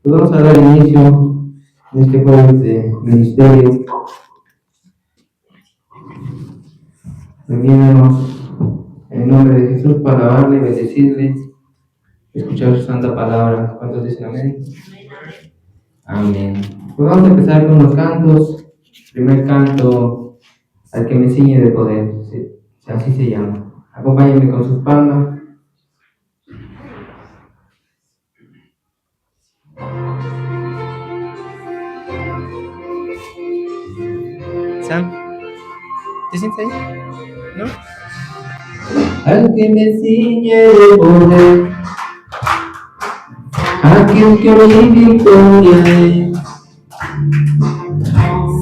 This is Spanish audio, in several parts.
Pues vamos a dar inicio en este jueves de ministerio, reuniéndonos en el nombre de Jesús para alabarle, bendecirle, escuchar su santa palabra. ¿Cuántos dicen amén? Amén. Pues vamos a empezar con los cantos. Primer canto, al que me ciñe de poder, así se llama. Acompáñenme con sus palmas. Sam, ¿te sientes ahí? ¿No? Al que me ciñe de poder, aquel que mi victoria es,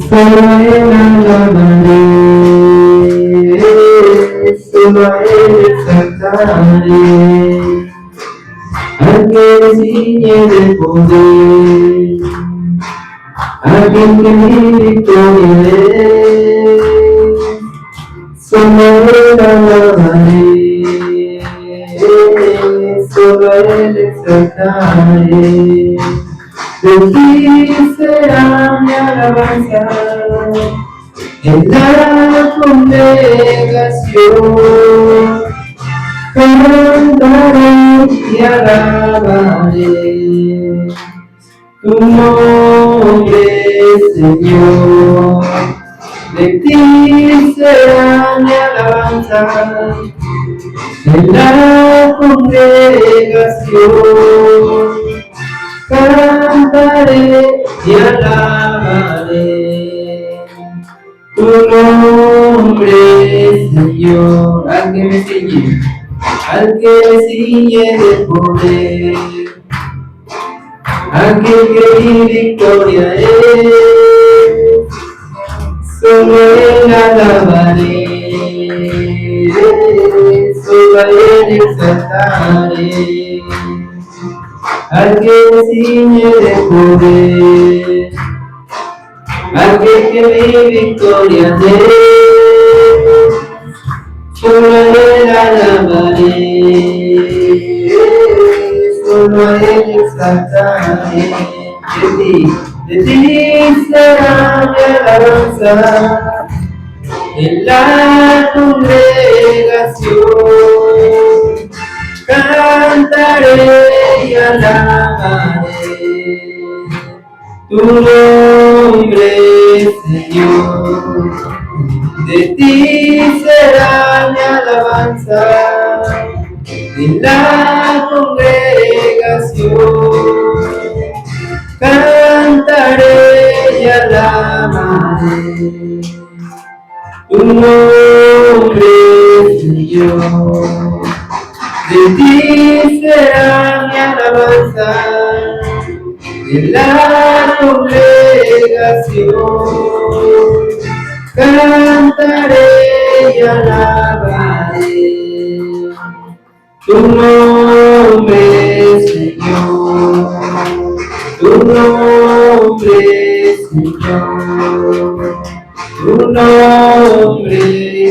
solo a él alabaré, solo a él exaltaré. Al que me ciñe de poder, aquel que mi victoria es, solo a él alabaré, solo a él exaltaré. De ti será mi alabanza en la congregación, cantaré y alabaré tu nombre, Señor. De ti será mi alabanza en la congregación, cantaré y alabaré tu nombre, Señor. Al que me ciñe de poder, aquel que mi victoria es, solo él alabaré, solo a él exaltaré. Al que me ciñe de poder, aquel que mi victoria es, solo a él alabaré, solo a él exaltaré. De ti será mi alabanza en la congregación, cantaré y alabaré tu nombre, Señor. De ti será mi alabanza en la congregación, cantaré y alabaré tu nombre, Señor. De ti será mi alabanza en la congregación, cantaré y alabaré tu nombre, Señor, tu nombre, Señor, tu nombre,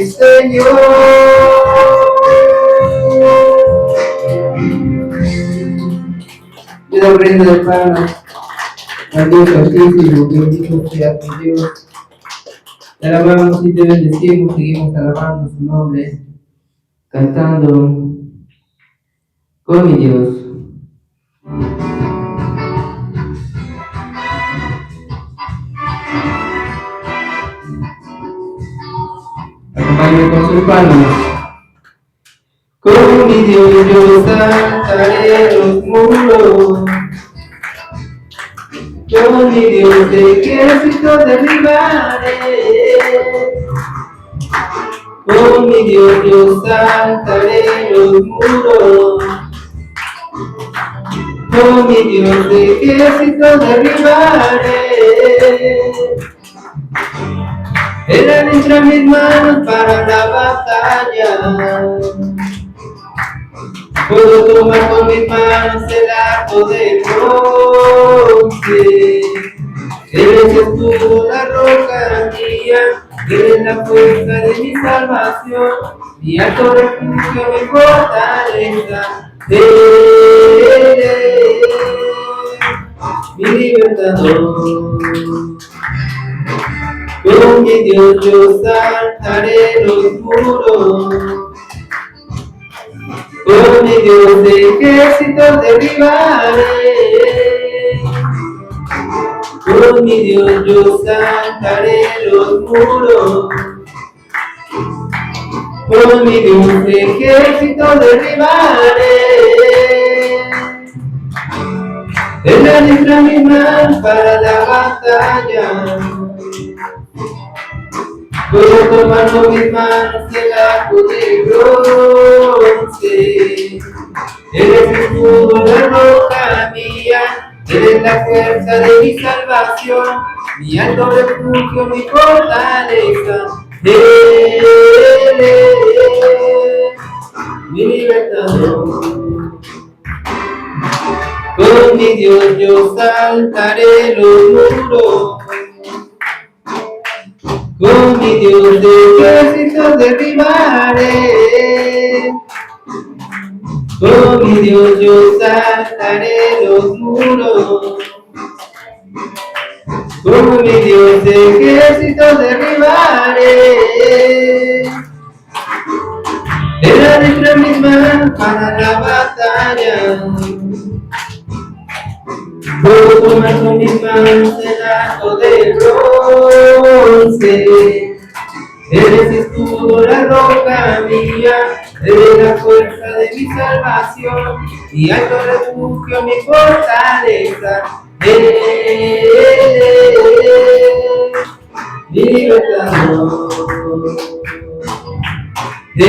Señor. Yo doy prenda de palmas al Dios Altísimo, bendito sea tu Dios. Te alabamos y te bendecimos, seguimos alabando su nombre, cantando con mi Dios. Acompáñame con sus palmas. Con mi Dios yo saltaré los muros, con mi Dios de ejército derribaré. Con mi Dios yo saltaré los muros, con mi Dios de ejército derribaré. Él adentra mis manos para la batalla, puedo tomar con mis manos el arco de bronce. Él es el escudo, la roca mía, Él es la fuerza de mi salvación, mi alto refugio, mi fortaleza. mi libertador. Con mi Dios yo saltaré los muros. Con mi Dios de ejércitos derribaré. Con mi Dios yo saltaré los muros. Con mi Dios de ejércitos derribaré. Él administra mis manos para la batalla. Puedo tomar con mis manos el arco de bronce. Eres mi escudo, la roca mía. Eres la fuerza de mi salvación, mi alto refugio, mi fortaleza. Él es mi libertador. Con mi Dios yo saltaré los muros. Con mi Dios de ejércitos derribaré. Con mi Dios yo saltaré los muros. Con mi Dios de ejércitos derribaré. Él administra mis manos para la batalla. Puedo tomar con mis manos el arco de bronce. Eres mi escudo, la roca mía. Eres la fuerza de mi salvación, mi alto refugio, mi fortaleza. Mi libertador. Mi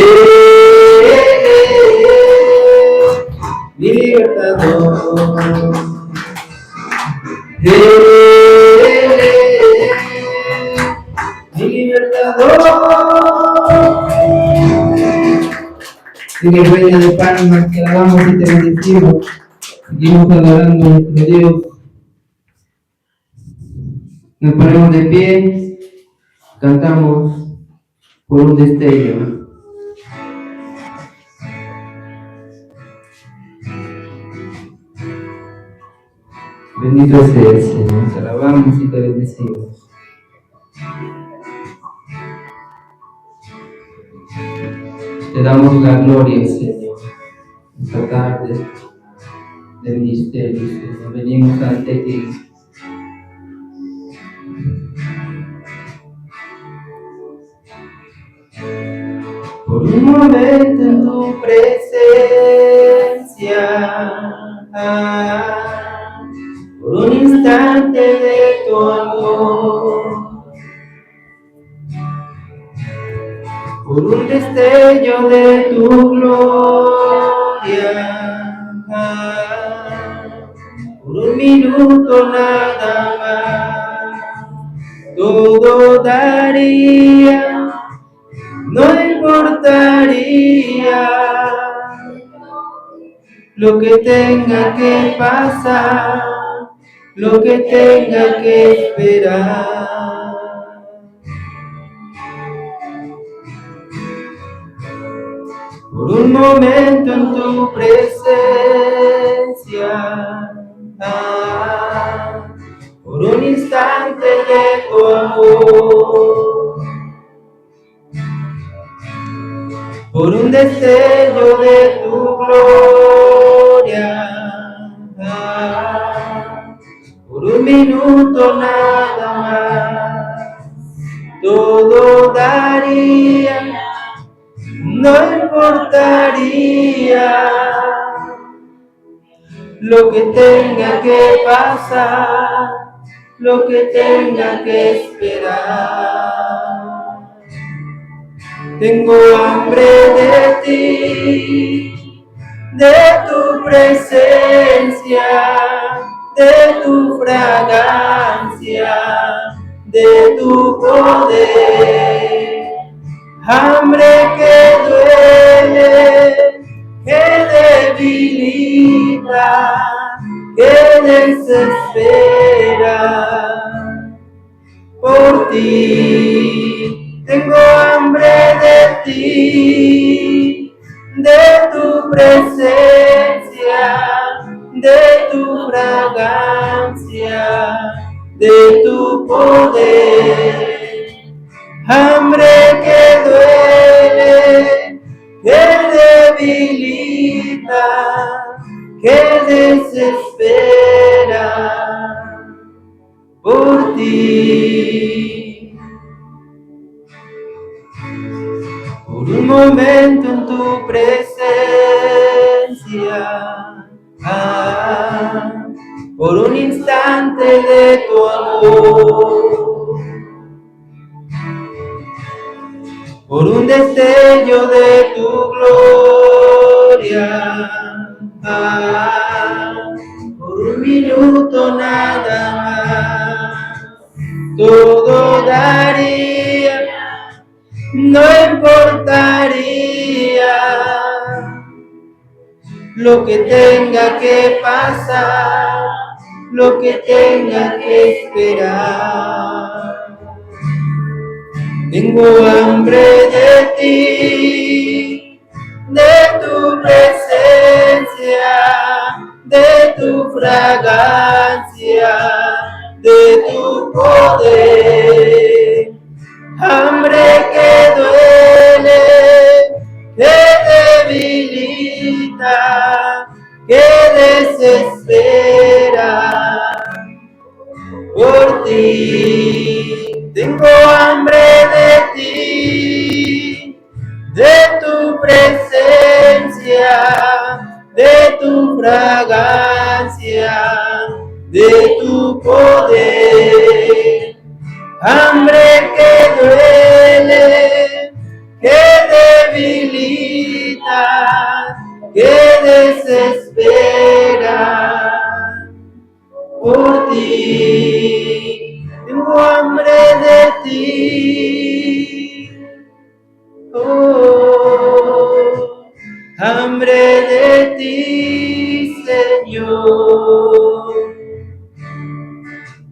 libertador. Mi libertador. Sigue reina de palmas, te alabamos y te bendecimos. Seguimos adorando a nuestro Dios. Nos ponemos de pie, cantamos por un destello. Bendito seas, Señor, te alabamos y te bendecimos. Te damos la gloria, Señor, esta tarde del misterio, Señor. Venimos ante ti. Por un momento en tu presencia, por un instante de tu amor, por un destello de tu gloria, por un minuto nada más, todo daría, no importaría lo que tenga que pasar, lo que tenga que esperar. Por un momento en tu presencia, por un instante de tu amor, por un destello de tu gloria, por un minuto nada más, todo daría, no importaría lo que tenga que pasar, lo que tenga que esperar. Tengo hambre de ti, de tu presencia, de tu fragancia, de tu poder. Hambre que duele, que debilita, que desespera. Por ti tengo hambre de ti, de tu presencia, de tu fragancia. de tu poder, hambre que duele, que debilita, que desespera por ti. Por un momento en tu presencia, por un instante de tu amor, por un destello de tu gloria, por un minuto nada más, todo daría, no importaría lo que tenga que pasar, lo que tenga que esperar. Tengo hambre de ti, de tu presencia, de tu fragancia, de tu poder. Hambre que duele, que debilita, que desespera por ti. Tengo hambre de ti, de tu presencia, de tu fragancia, de tu poder. Hambre que duele, que debilita, que desespera por ti. Tengo hambre de ti. Oh, hambre de ti, Señor.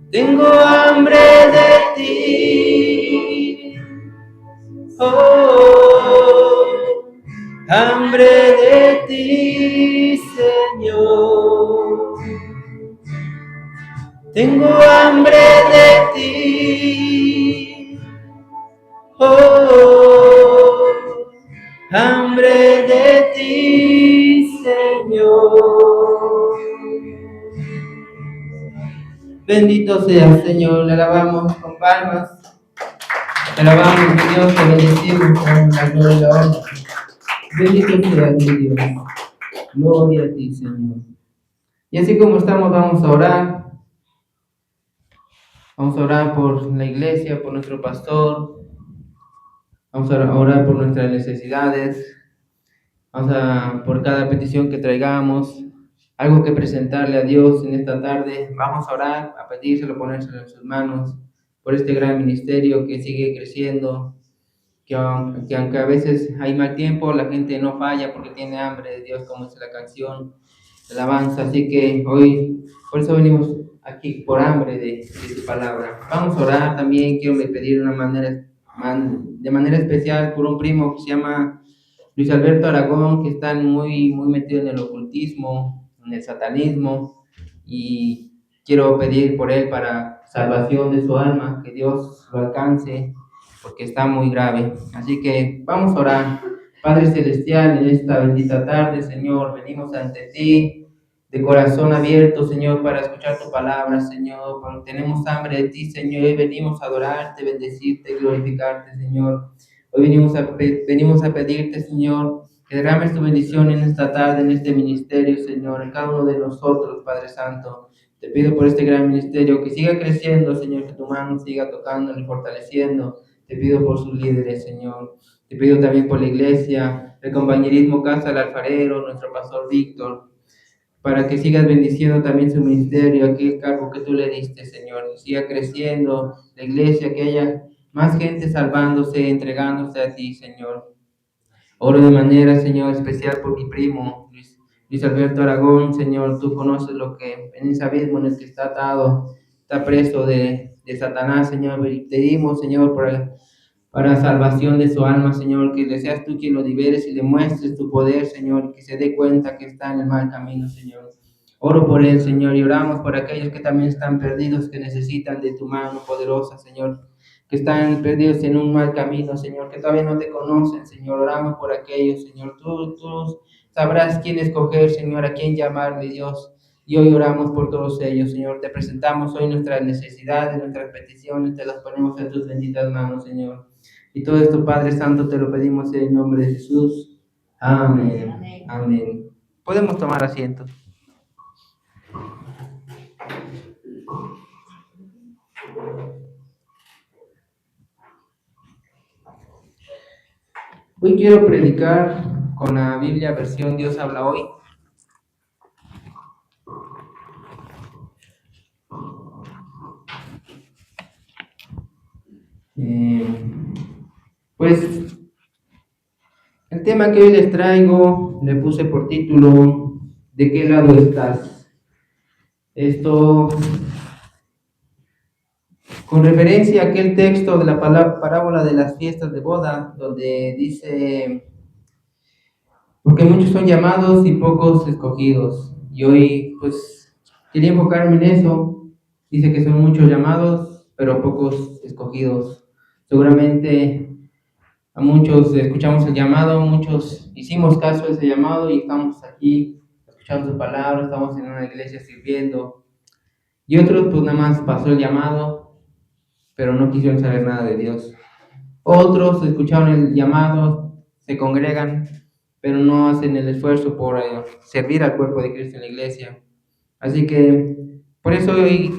Tengo hambre de ti, oh, hambre de ti, Señor. Tengo hambre de ti, oh, hambre de ti, Señor. Bendito seas, Señor, le alabamos con palmas, le alabamos, mi Dios, te bendecimos con la gloria y la honra. Bendito seas, mi Dios, gloria a ti, Señor. Y así como estamos, vamos a orar por la iglesia, por nuestro pastor, vamos a orar por nuestras necesidades, por cada petición que traigamos, algo que presentarle a Dios en esta tarde. Vamos a orar, a pedírselo, ponérselo en sus manos, por este gran ministerio que sigue creciendo, que aunque a veces hay mal tiempo, la gente no falla porque tiene hambre de Dios, como dice la canción, de alabanza. Así que hoy, por eso venimos aquí, por hambre de su palabra. Vamos a orar también. Quiero pedir de manera especial por un primo que se llama Luis Alberto Aragón, que está muy metido en el ocultismo, en el satanismo, y quiero pedir por él para salvación de su alma, que Dios lo alcance, porque está muy grave. Así que vamos a orar. Padre Celestial, en esta bendita tarde, Señor, venimos ante ti de corazón abierto, Señor, para escuchar tu palabra, Señor, porque tenemos hambre de ti, Señor, y venimos a adorarte, bendecirte, glorificarte, Señor. Hoy venimos a pedirte, Señor, que derrames tu bendición en esta tarde, en este ministerio, Señor, en cada uno de nosotros, Padre Santo. Te pido por este gran ministerio que siga creciendo, Señor, que tu mano siga tocando y fortaleciendo. Te pido por sus líderes, Señor. Te pido también por la iglesia, el compañerismo Casa del Alfarero, nuestro pastor Víctor, para que sigas bendiciendo también su ministerio, aquel cargo que tú le diste, Señor, que siga creciendo la iglesia, que haya más gente salvándose, entregándose a ti, Señor. Oro de manera, Señor, especial por mi primo, Luis Alberto Aragón, Señor. Tú conoces lo que en ese abismo en el que está atado, está preso de Satanás, Señor. Y pedimos, Señor, para salvación de su alma, Señor, que le seas tú quien lo liberes y le muestres tu poder, Señor, que se dé cuenta que está en el mal camino, Señor. Oro por él, Señor, y oramos por aquellos que también están perdidos, que necesitan de tu mano poderosa, Señor, que están perdidos en un mal camino, Señor, que todavía no te conocen, Señor. Oramos por aquellos, Señor. Tú sabrás quién escoger, Señor, a quién llamar, mi Dios. Y hoy oramos por todos ellos, Señor. Te presentamos hoy nuestras necesidades, nuestras peticiones, te las ponemos en tus benditas manos, Señor. Y todo esto, Padre Santo, te lo pedimos en el nombre de Jesús. Amén. Amén. Amén. Podemos tomar asiento. Hoy quiero predicar con la Biblia versión Dios habla hoy. Pues el tema que hoy les traigo le puse por título ¿de qué lado estás? Esto con referencia a aquel texto de la parábola de las fiestas de boda, donde dice, porque muchos son llamados y pocos escogidos. Y hoy pues quería enfocarme en eso. Dice que son muchos llamados, pero pocos escogidos. Seguramente a muchos escuchamos el llamado, muchos hicimos caso a ese llamado y estamos aquí escuchando su palabra, estamos en una iglesia sirviendo. Y otros pues nada más pasó el llamado, pero no quisieron saber nada de Dios. Otros escucharon el llamado, se congregan, pero no hacen el esfuerzo por servir al cuerpo de Cristo en la iglesia. Así que por eso hoy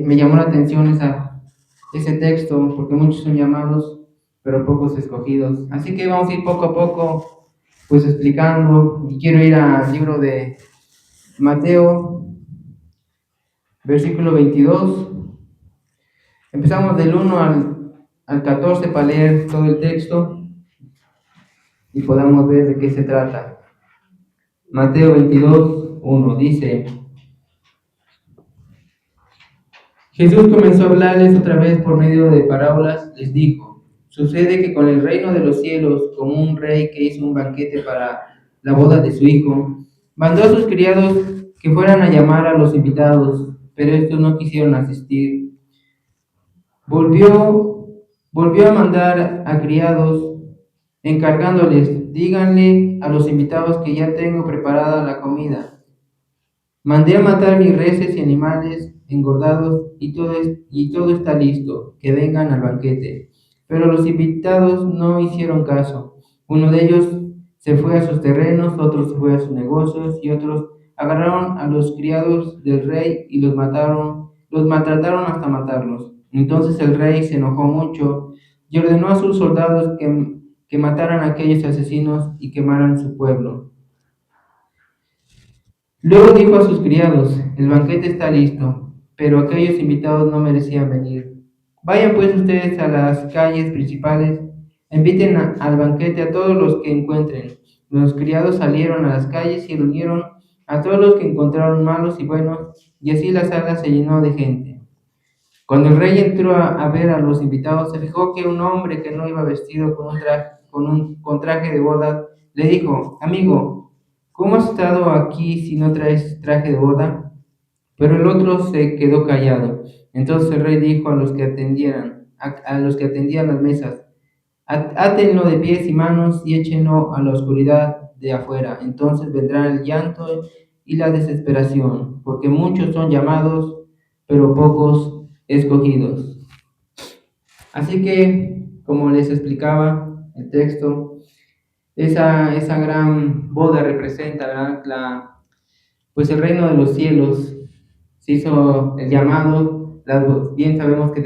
me llamó la atención ese texto, porque muchos son llamados, pero pocos escogidos. Así que vamos a ir poco a poco, pues explicando, y quiero ir al libro de Mateo, versículo 22. Empezamos del 1 al 14 para leer todo el texto y podamos ver de qué se trata. Mateo 22, 1 dice: Jesús comenzó a hablarles otra vez por medio de parábolas. Les dijo: sucede que con el reino de los cielos, como un rey que hizo un banquete para la boda de su hijo, mandó a sus criados que fueran a llamar a los invitados, pero estos no quisieron asistir. Volvió a mandar a criados, encargándoles: díganle a los invitados que ya tengo preparada la comida. Mandé a matar mis reses y animales engordados y todo está listo, que vengan al banquete. Pero los invitados no hicieron caso. Uno de ellos se fue a sus terrenos, otro se fue a sus negocios y otros agarraron a los criados del rey y los maltrataron hasta matarlos. Entonces el rey se enojó mucho y ordenó a sus soldados que mataran a aquellos asesinos y quemaran su pueblo. Luego dijo a sus criados: el banquete está listo, pero aquellos invitados no merecían venir. Vayan pues ustedes a las calles principales, inviten al banquete a todos los que encuentren. Los criados salieron a las calles y reunieron a todos los que encontraron, malos y buenos, y así la sala se llenó de gente. Cuando el rey entró a ver a los invitados, se fijó que un hombre que no iba vestido con traje de boda le dijo: amigo, ¿cómo has estado aquí si no traes traje de boda? Pero el otro se quedó callado. Entonces el rey dijo a los que a los que atendían las mesas: átenlo de pies y manos y échenlo a la oscuridad de afuera. Entonces vendrá el llanto y la desesperación, porque muchos son llamados, pero pocos escogidos. Así que, como les explicaba el texto, esa gran boda representa, ¿verdad? Pues el reino de los cielos. Se hizo el llamado, bien sabemos que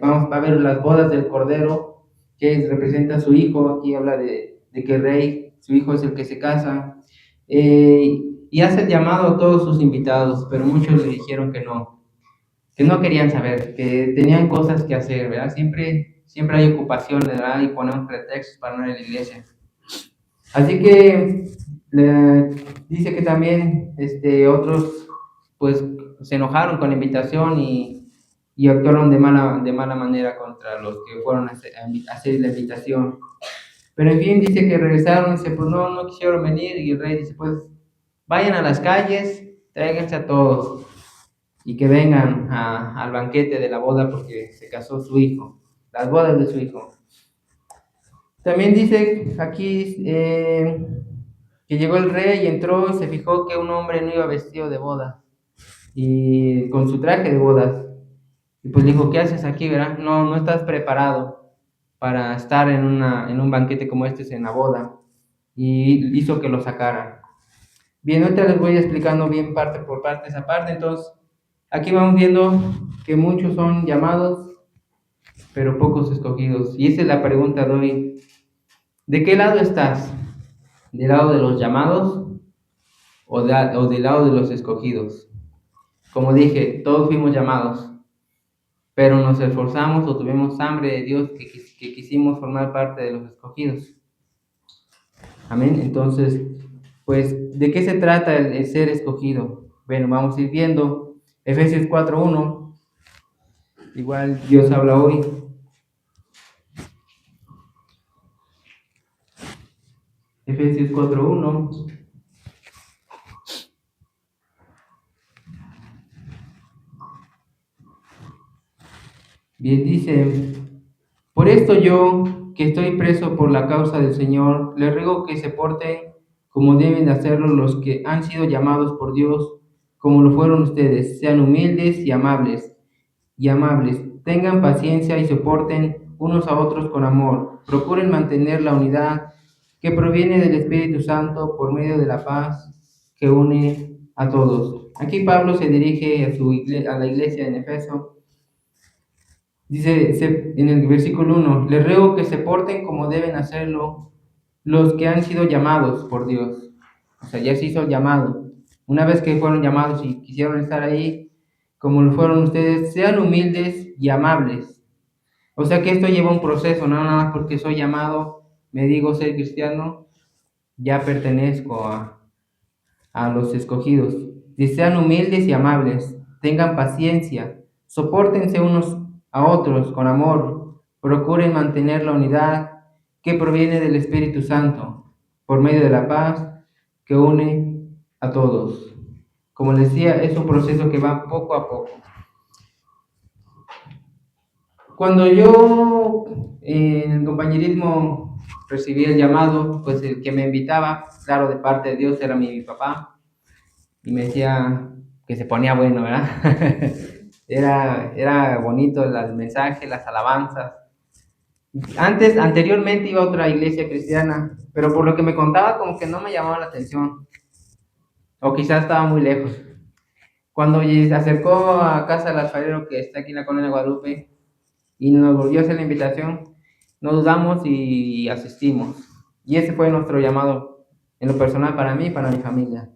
va a haber las bodas del Cordero, que representa a su hijo. Aquí habla de que el rey, su hijo es el que se casa, y hace el llamado a todos sus invitados, pero muchos le dijeron que no querían saber, que tenían cosas que hacer, ¿verdad? Siempre hay ocupaciones, ¿verdad? Y ponemos pretextos para no ir a la iglesia. Así que dice que también otros pues se enojaron con la invitación y actuaron de mala manera contra los que fueron a hacer la invitación. Pero en fin, dice que regresaron y dice, pues no quisieron venir, y el rey dice, pues vayan a las calles tráiganse a todos y que vengan al banquete de la boda porque se casó su hijo, las bodas de su hijo. También dice aquí que llegó el rey y entró y se fijó que un hombre no iba vestido de boda y con su traje de bodas. Y pues dijo, ¿qué haces aquí, verdad? No estás preparado para estar en un banquete como este en la boda. Y hizo que lo sacaran. Bien, ahorita les voy explicando bien parte por parte esa parte. Entonces, aquí vamos viendo que muchos son llamados, pero pocos escogidos. Y esa es la pregunta de hoy. ¿De qué lado estás? ¿Del lado de los llamados o del lado de los escogidos? Como dije, todos fuimos llamados, pero nos esforzamos o tuvimos hambre de Dios que quisimos formar parte de los escogidos. Amén. Entonces, pues, ¿de qué se trata el ser escogido? Bueno, vamos a ir viendo Efesios 4:1. Igual Dios habla hoy. Efesios 4:1. Bien, dice: por esto yo, que estoy preso por la causa del Señor, les ruego que se porten como deben de hacerlo los que han sido llamados por Dios, como lo fueron ustedes. Sean humildes y amables, tengan paciencia y soporten unos a otros con amor. Procuren mantener la unidad que proviene del Espíritu Santo por medio de la paz que une a todos. Aquí Pablo se dirige a la iglesia en Efeso. Dice en el versículo 1, les ruego que se porten como deben hacerlo los que han sido llamados por Dios. O sea, ya se hizo el llamado. Una vez que fueron llamados y quisieron estar ahí, como lo fueron ustedes, sean humildes y amables. O sea que esto lleva un proceso, no nada más porque soy llamado, me digo ser cristiano, ya pertenezco a los escogidos. Dice, sean humildes y amables, tengan paciencia, sopórtense unos a otros con amor, procuren mantener la unidad que proviene del Espíritu Santo, por medio de la paz que une a todos. Como les decía, es un proceso que va poco a poco. Cuando yo en el compañerismo recibí el llamado, pues el que me invitaba, claro, de parte de Dios, era mi papá, y me decía que se ponía bueno, ¿verdad? Era bonito el mensaje, las alabanzas. Anteriormente iba a otra iglesia cristiana, pero por lo que me contaba como que no me llamaba la atención, o quizás estaba muy lejos. Cuando se acercó a casa del alfarero que está aquí en la colonia Guadalupe y nos volvió a hacer la invitación, no dudamos y asistimos. Y ese fue nuestro llamado en lo personal para mí y para mi familia.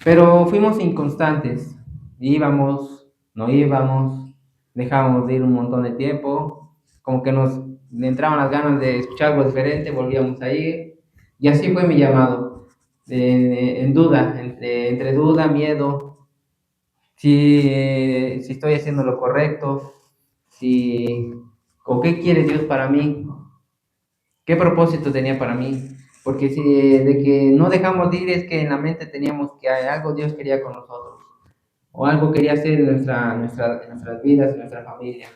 Pero fuimos inconstantes, íbamos, no íbamos, dejábamos de ir un montón de tiempo, como que nos entraban las ganas de escuchar algo diferente, volvíamos a ir, y así fue mi llamado, en duda, entre duda, miedo, si estoy haciendo lo correcto, o qué quiere Dios para mí, qué propósito tenía para mí. Porque si de que no dejamos de ir es que en la mente teníamos que algo Dios quería con nosotros, o algo quería hacer en nuestras vidas, en nuestra familia.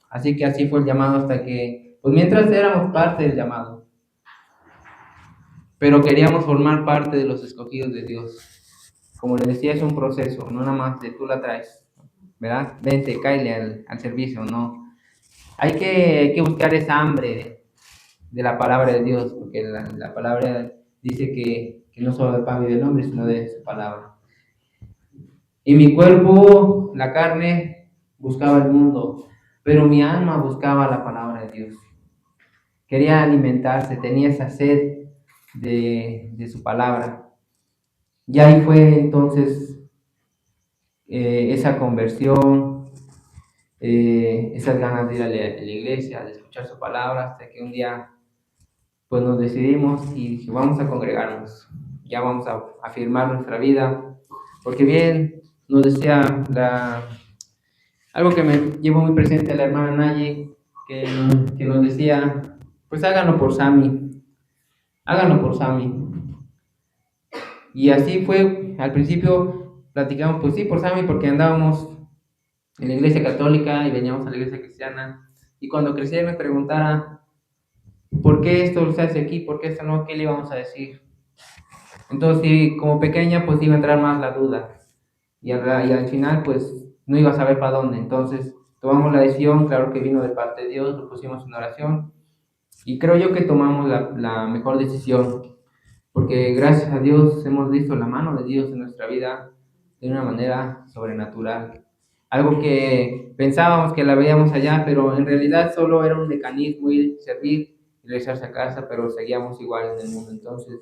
Así que así fue el llamado hasta que, pues mientras éramos parte del llamado, pero queríamos formar parte de los escogidos de Dios. Como les decía, es un proceso, no nada más de tú la traes, ¿verdad? Vente, cáele al servicio, no. Hay que buscar esa hambre de la palabra de Dios, porque la palabra dice que no solo del pan vive el hombre, sino de su palabra. Y mi cuerpo, la carne, buscaba el mundo, pero mi alma buscaba la palabra de Dios. Quería alimentarse, tenía esa sed de su palabra. Y ahí fue entonces esa conversión, esas ganas de ir a la iglesia, de escuchar su palabra, hasta que un día pues nos decidimos y dije, vamos a congregarnos, ya vamos a afirmar nuestra vida, porque bien nos decía algo que me llevo muy presente a la hermana Naye, que nos decía, pues háganlo por Sammy, Y así fue, al principio platicamos, pues sí, por Sammy, porque andábamos en la iglesia católica y veníamos a la iglesia cristiana. Y cuando crecí me preguntara, ¿por qué esto se hace aquí? ¿Por qué esto no? ¿Qué le íbamos a decir? Entonces, sí, como pequeña, pues iba a entrar más la duda. Y al final, pues no iba a saber para dónde. Entonces, tomamos la decisión, claro que vino de parte de Dios, lo pusimos en oración. Y creo yo que tomamos la mejor decisión, porque gracias a Dios hemos visto la mano de Dios en nuestra vida de una manera sobrenatural. Algo que pensábamos que la veíamos allá, pero en realidad solo era un mecanismo ir, servir y regresarse a casa, pero seguíamos igual en el mundo. Entonces,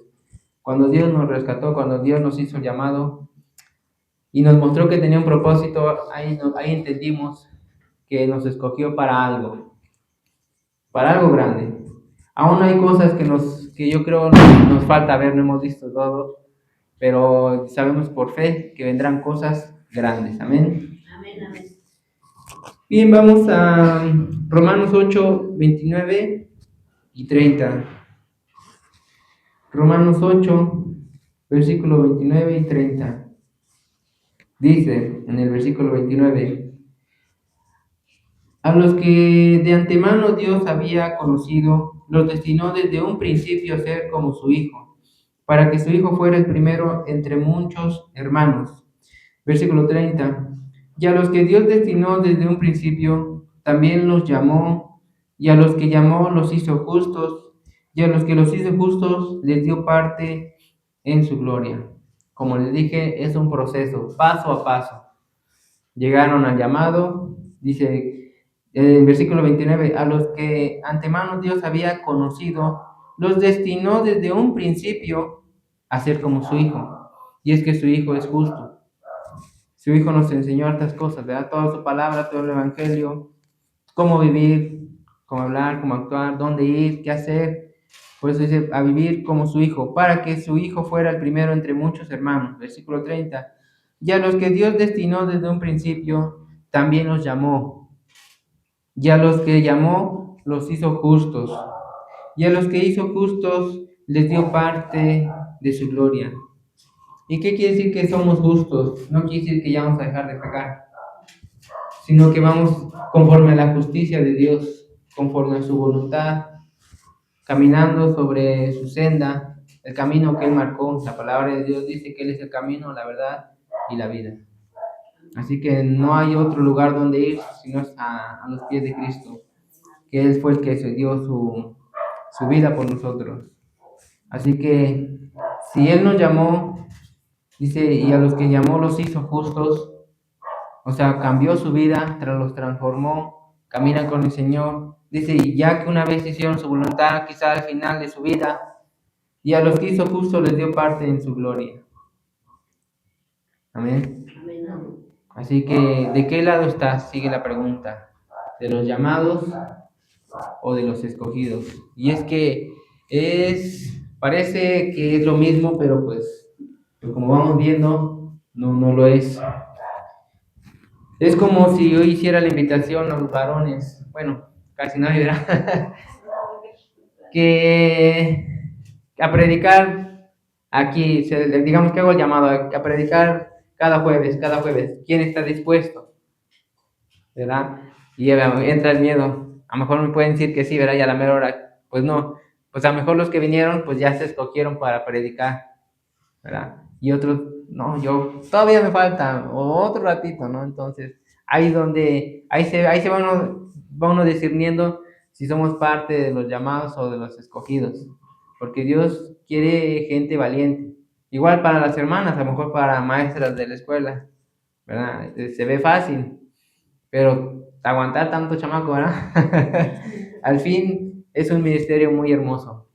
cuando Dios nos rescató, cuando Dios nos hizo el llamado y nos mostró que tenía un propósito, ahí entendimos que nos escogió para algo grande. Aún hay cosas que yo creo nos falta ver, no hemos visto todo, pero sabemos por fe que vendrán cosas grandes. Amén. Amén, amén. Bien, vamos a Romanos 8, 29 y 30. Romanos 8, versículo 29 y 30. Dice en el versículo 29, a los que de antemano Dios había conocido, los destinó desde un principio a ser como su Hijo, para que su Hijo fuera el primero entre muchos hermanos. Versículo 30. Y a los que Dios destinó desde un principio, también los llamó, y a los que llamó los hizo justos, y a los que los hizo justos les dio parte en su gloria. Como les dije, es un proceso, paso a paso. Llegaron al llamado, dice en versículo 29, a los que antemano Dios había conocido, los destinó desde un principio a ser como su Hijo. Y es que su Hijo es justo. Su Hijo nos enseñó hartas cosas, ¿verdad? Toda su palabra, todo el Evangelio, cómo vivir, cómo hablar, cómo actuar, dónde ir, qué hacer. Por eso dice, a vivir como su Hijo, para que su Hijo fuera el primero entre muchos hermanos. Versículo 30. Y a los que Dios destinó desde un principio, también los llamó. Y a los que llamó, los hizo justos. Y a los que hizo justos, les dio parte de su gloria. ¿Y qué quiere decir que somos justos? No quiere decir que ya vamos a dejar de pecar, sino que vamos conforme a la justicia de Dios, conforme a su voluntad, caminando sobre su senda, el camino que Él marcó. La palabra de Dios dice que Él es el camino, la verdad y la vida. Así que no hay otro lugar donde ir, sino a los pies de Cristo, que Él fue el que se dio su vida por nosotros. Así que si Él nos llamó, dice, y a los que llamó los hizo justos, o sea, cambió su vida, los transformó, caminan con el Señor. Dice, y ya que una vez hicieron su voluntad, quizá al final de su vida, y a los que hizo justo les dio parte en su gloria. Amén. Así que, ¿de qué lado estás? Sigue la pregunta. ¿De los llamados o de los escogidos? Y es que parece que es lo mismo, pero pues como vamos viendo, no lo es. Es como si yo hiciera la invitación a los varones, bueno, casi nadie, ¿verdad? que a predicar aquí, digamos que hago el llamado a predicar cada jueves. ¿Quién está dispuesto? ¿Verdad? Y entra el miedo. A lo mejor me pueden decir que sí, ¿verdad? Y a la mera hora, pues no. Pues a lo mejor los que vinieron, pues ya se escogieron para predicar, ¿verdad? Y otros, no, yo todavía me falta, o otro ratito, ¿no? Entonces, ahí se va uno discerniendo si somos parte de los llamados o de los escogidos, porque Dios quiere gente valiente. Igual para las hermanas, a lo mejor para maestras de la escuela, ¿verdad? Se ve fácil, pero aguantar tanto chamaco, ¿verdad? Al fin es un ministerio muy hermoso.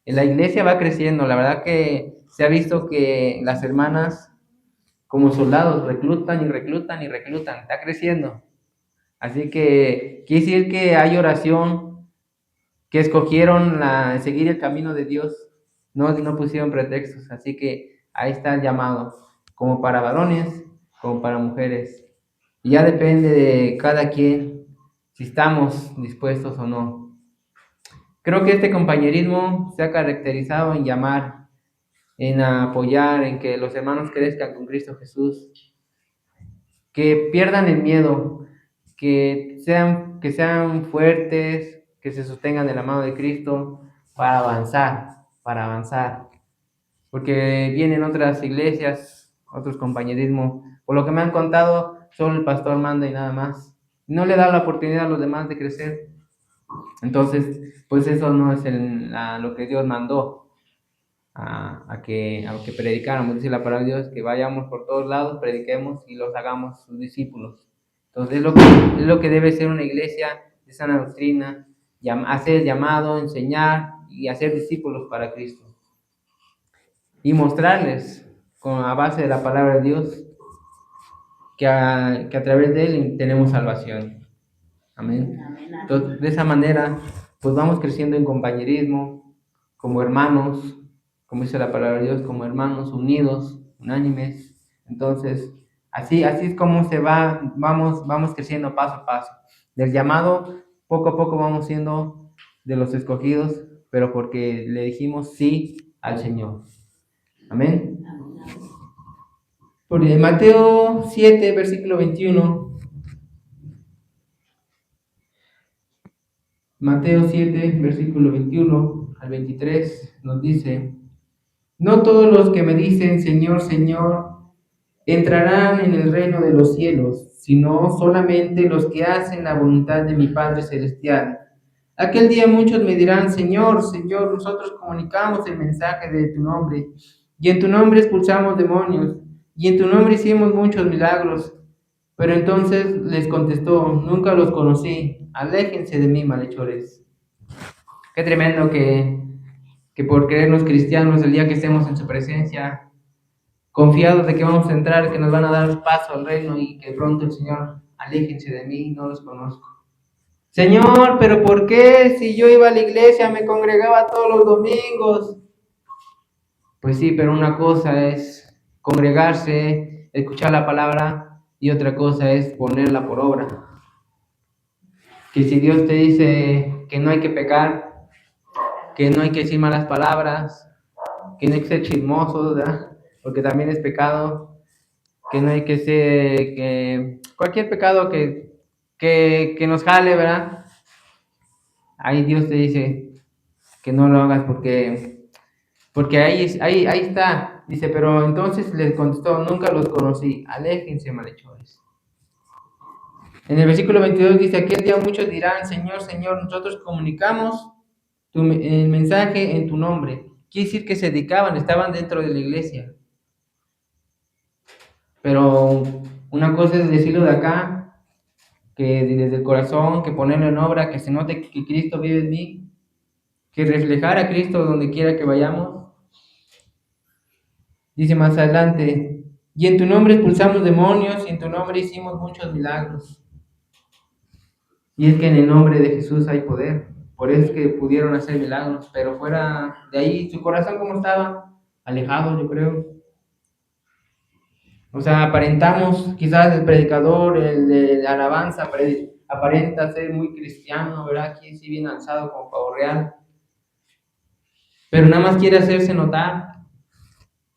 La iglesia va creciendo, la verdad que se ha visto que las hermanas como soldados reclutan y reclutan y reclutan, está creciendo. Así que quiere decir que hay oración, que escogieron seguir el camino de Dios, no pusieron pretextos, así que ahí está el llamado, como para varones, como para mujeres. Y ya depende de cada quien si estamos dispuestos o no. Creo que este compañerismo se ha caracterizado en llamar en apoyar, en que los hermanos crezcan con Cristo Jesús, que pierdan el miedo, que sean fuertes, que se sostengan de la mano de Cristo para avanzar. Porque vienen otras iglesias, otros compañerismos. Por lo que me han contado, solo el pastor manda y nada más. No le da la oportunidad a los demás de crecer. Entonces, pues eso no es lo que Dios mandó a que predicáramos. Dice la palabra de Dios que vayamos por todos lados, prediquemos y los hagamos sus discípulos. Entonces, es lo que debe ser una iglesia de sana doctrina, hacer llamado, enseñar y hacer discípulos para Cristo. Y mostrarles, a base de la palabra de Dios, que a través de Él tenemos salvación. Amén. Entonces, de esa manera, pues vamos creciendo en compañerismo, como hermanos, como dice la palabra de Dios, como hermanos unidos, unánimes. Entonces, así es como vamos creciendo paso a paso. Del llamado, poco a poco vamos siendo de los escogidos, pero porque le dijimos sí al Señor. Amén. Por Mateo 7, versículo 21. Mateo 7, versículo 21 al 23 nos dice: No todos los que me dicen Señor, Señor, entrarán en el reino de los cielos, sino solamente los que hacen la voluntad de mi Padre Celestial. Aquel día muchos me dirán, Señor, Señor, nosotros comunicamos el mensaje de tu nombre, y en tu nombre expulsamos demonios, y en tu nombre hicimos muchos milagros. Pero entonces les contestó, nunca los conocí, aléjense de mí, malhechores. Qué tremendo que por creernos cristianos, el día que estemos en su presencia, confiados de que vamos a entrar, que nos van a dar paso al reino y que pronto el Señor, aléjense de mí, no los conozco. Señor, pero ¿por qué si yo iba a la iglesia, me congregaba todos los domingos? Pues sí, pero una cosa es congregarse, escuchar la palabra, y otra cosa es ponerla por obra. Que si Dios te dice que no hay que pecar, que no hay que decir malas palabras, que no hay que ser chismosos, ¿verdad? Porque también es pecado, que no hay que ser, cualquier pecado que nos jale, ¿verdad? Ahí Dios te dice que no lo hagas porque ahí está. Dice, pero entonces les contestó, nunca los conocí, aléjense, malhechores. En el versículo 22 dice, aquel día muchos dirán, Señor, Señor, nosotros comunicamos el mensaje en tu nombre. Quiere decir que se dedicaban, estaban dentro de la iglesia. Pero una cosa es decirlo de acá, que desde el corazón, que ponerlo en obra, que se note que Cristo vive en mí, que reflejar a Cristo donde quiera que vayamos. Dice más adelante, y en tu nombre expulsamos demonios, y en tu nombre hicimos muchos milagros. Y es que en el nombre de Jesús hay poder, por eso es que pudieron hacer milagros, pero fuera de ahí, su corazón como estaba, alejado, yo creo. O sea, aparentamos, quizás el predicador, el de alabanza, aparenta ser muy cristiano, ¿verdad? Aquí sí bien alzado como pavo real. Pero nada más quiere hacerse notar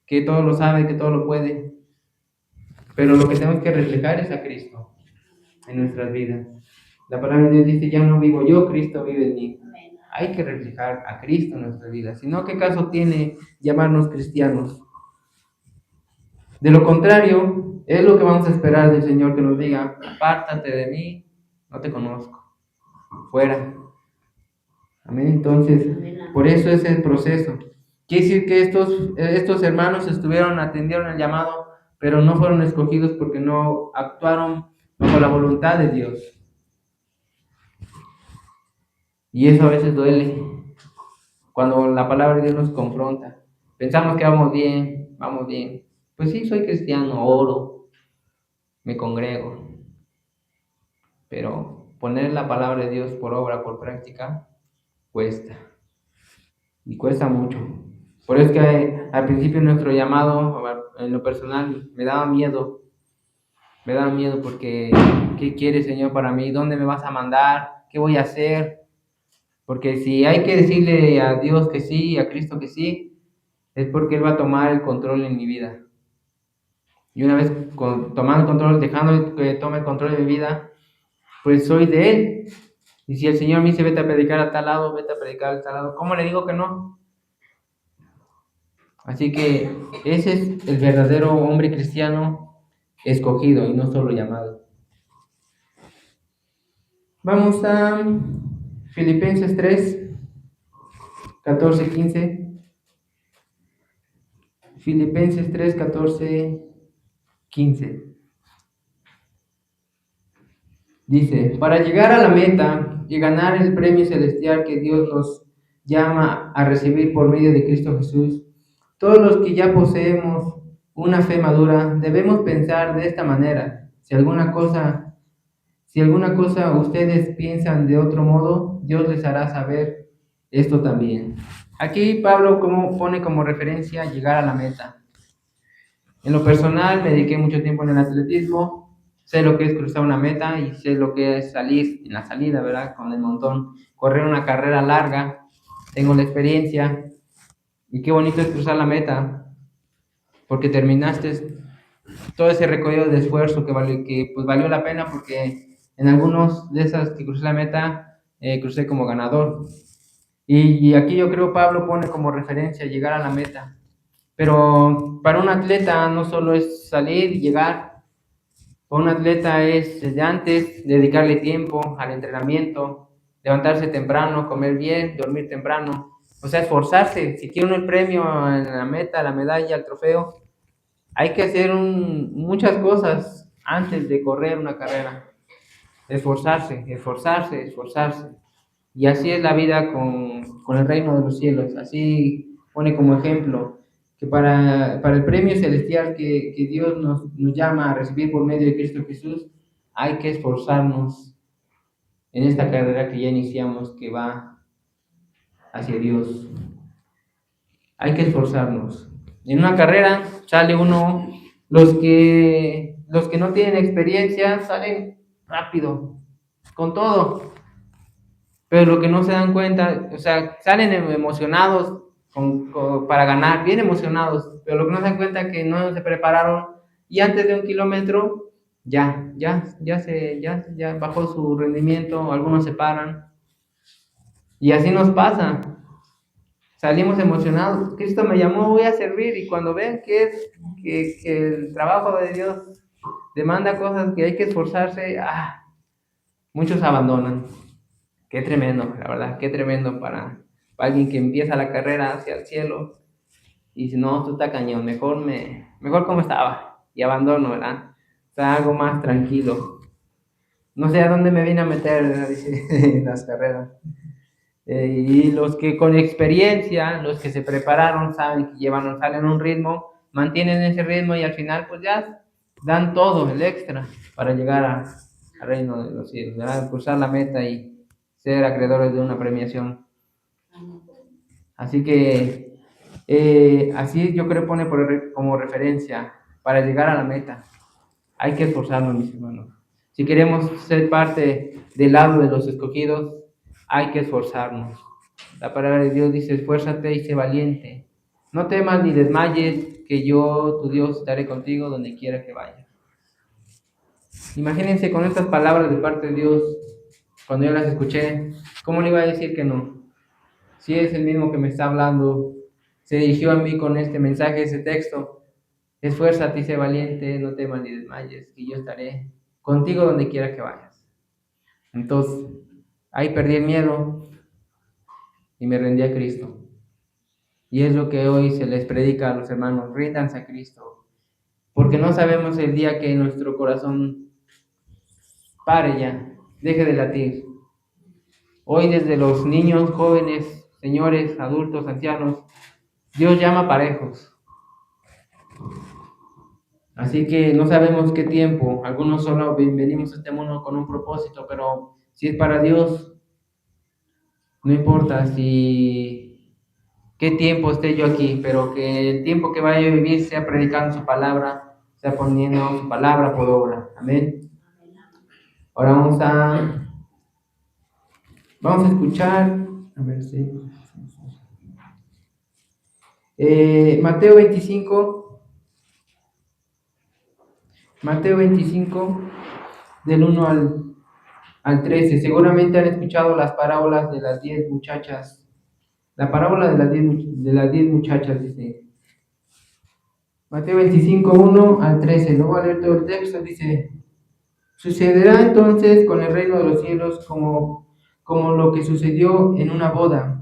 que todo lo sabe, que todo lo puede. Pero lo que tenemos que reflejar es a Cristo en nuestras vidas. La palabra de Dios dice, ya no vivo yo, Cristo vive en mí. Hay que reflejar a Cristo en nuestras vidas. Si no, ¿qué caso tiene llamarnos cristianos? De lo contrario, es lo que vamos a esperar del Señor, que nos diga, apártate de mí, no te conozco, fuera. Amén. Entonces, por eso es el proceso. Quiere decir que estos hermanos atendieron el llamado, pero no fueron escogidos porque no actuaron bajo la voluntad de Dios. Y eso a veces duele, cuando la palabra de Dios nos confronta. Pensamos que vamos bien. Pues sí, soy cristiano, oro, me congrego. Pero poner la palabra de Dios por obra, por práctica, cuesta. Y cuesta mucho. Por eso es que al principio nuestro llamado, en lo personal, me daba miedo. Me daba miedo porque, ¿qué quieres, Señor, para mí? ¿Dónde me vas a mandar? ¿Qué voy a hacer? Porque si hay que decirle a Dios que sí, a Cristo que sí, es porque Él va a tomar el control en mi vida. Y una vez tomando el control, dejando que tome el control de mi vida, pues soy de Él. Y si el Señor me dice, vete a predicar a tal lado, vete a predicar a tal lado, ¿cómo le digo que no? Así que ese es el verdadero hombre cristiano escogido y no solo llamado. Vamos a Filipenses 3, 14, 15. Filipenses 3, 14, 15. Dice, para llegar a la meta y ganar el premio celestial que Dios nos llama a recibir por medio de Cristo Jesús, todos los que ya poseemos una fe madura, debemos pensar de esta manera. Si alguna cosa ustedes piensan de otro modo, Dios les hará saber esto también. Aquí Pablo pone como referencia llegar a la meta. En lo personal me dediqué mucho tiempo en el atletismo, sé lo que es cruzar una meta y sé lo que es salir en la salida, ¿verdad? Con el montón, correr una carrera larga, tengo la experiencia y qué bonito es cruzar la meta, porque terminaste todo ese recorrido de esfuerzo que pues valió la pena, porque en algunos de esas que crucé la meta, crucé como ganador. Y aquí yo creo Pablo pone como referencia llegar a la meta. Pero para un atleta no solo es salir y llegar, para un atleta es desde antes dedicarle tiempo al entrenamiento, levantarse temprano, comer bien, dormir temprano, o sea, esforzarse. Si quiere uno el premio en la meta, la medalla, el trofeo, hay que hacer muchas cosas antes de correr una carrera. Esforzarse, esforzarse, esforzarse. Y así es la vida con el reino de los cielos. Así pone como ejemplo que para el premio celestial que Dios nos llama a recibir por medio de Cristo Jesús, hay que esforzarnos en esta carrera que ya iniciamos, que va hacia Dios. Hay que esforzarnos. En una carrera sale uno, los que no tienen experiencia salen rápido, con todo. Pero lo que no se dan cuenta, o sea, salen emocionados para ganar, bien emocionados, pero lo que no se dan cuenta es que no se prepararon y antes de un kilómetro ya bajó su rendimiento, algunos se paran y así nos pasa. Salimos emocionados, Cristo me llamó, voy a servir, y cuando ven que el trabajo de Dios demanda cosas que hay que esforzarse, muchos abandonan. Qué tremendo, la verdad, qué tremendo para alguien que empieza la carrera hacia el cielo y dice, no, esto está cañón, mejor como estaba, y abandono, ¿verdad? O sea, algo más tranquilo. No sé a dónde me vine a meter, ¿verdad? Dice, en las carreras. Y los que con experiencia, los que se prepararon, saben que salen a un ritmo, mantienen ese ritmo y al final pues ya dan todo, el extra, para llegar al reino de los cielos, ¿verdad? Cruzar la meta y ser acreedores de una premiación. Así que así yo creo pone como referencia para llegar a la meta. Hay que esforzarnos, mis hermanos. Si queremos ser parte del lado de los escogidos, hay que esforzarnos. La palabra de Dios dice, esfuérzate y sé valiente. No temas ni desmayes, que yo, tu Dios, estaré contigo donde quiera que vayas. Imagínense con estas palabras de parte de Dios, cuando yo las escuché, ¿cómo le iba a decir que no? Si es el mismo que me está hablando, se dirigió a mí con este mensaje, ese texto. Esfuérzate y sé valiente, no temas ni desmayes, que yo estaré contigo donde quiera que vayas. Entonces, ahí perdí el miedo y me rendí a Cristo. Y es lo que hoy se les predica a los hermanos, ríndanse a Cristo, porque no sabemos el día que nuestro corazón pare ya, deje de latir. Hoy desde los niños, jóvenes, señores, adultos, ancianos, Dios llama parejos. Así que no sabemos qué tiempo, algunos solo venimos a este mundo con un propósito, pero si es para Dios, no importa qué tiempo esté yo aquí, pero que el tiempo que vaya a vivir sea predicando su palabra, sea poniendo su palabra por obra. Amén. Ahora vamos a escuchar, a ver si Mateo 25, del 1 al 13. Seguramente han escuchado las parábolas de las 10 muchachas. La parábola de las 10 muchachas, dice. Mateo 25, 1 al 13. No voy a leer todo el texto, dice: sucederá entonces con el reino de los cielos como lo que sucedió en una boda.